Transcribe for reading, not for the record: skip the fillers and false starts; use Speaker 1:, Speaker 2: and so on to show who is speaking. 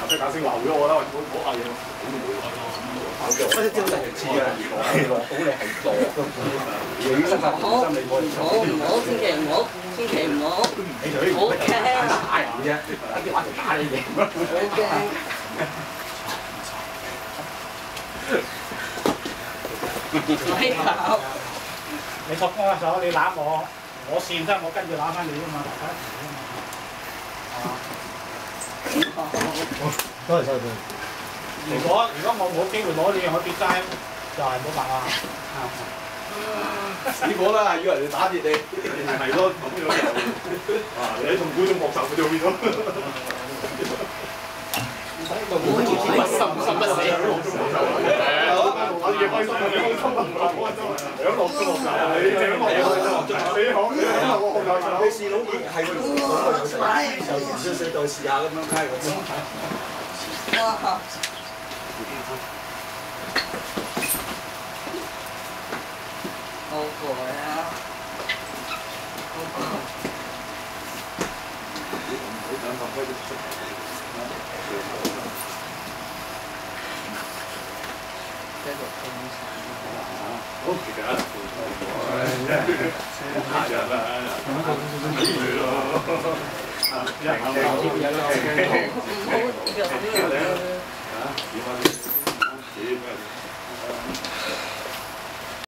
Speaker 1: 即係解釋流咗我啦，我講下嘢。嗰啲招就係似嘅，係落到你係落。
Speaker 2: 唔好，千祈唔好，千祈唔好。好驚！
Speaker 1: 打人嘅啫，一啲話就打你嘅。
Speaker 2: 好驚！咪搞！
Speaker 3: 你托我手，你攬我，我跣得我跟住攬翻你啊嘛，大家一齊啊嘛。多謝多謝。如果我冇機會攞你，我跌街就係冇辦法。
Speaker 1: 死火啦！以為你打跌你，係咯咁樣就你同觀眾學習佢就變咗。不心不死。玩嘢開心嘅，開心兩落都落曬，你兩落你好，我學習。你試到係個就再試下咁樣開個車。
Speaker 2: 哇！好攰啊！好攰。繼續傾
Speaker 1: 好，其實下日啦，係咯，
Speaker 2: 唔好，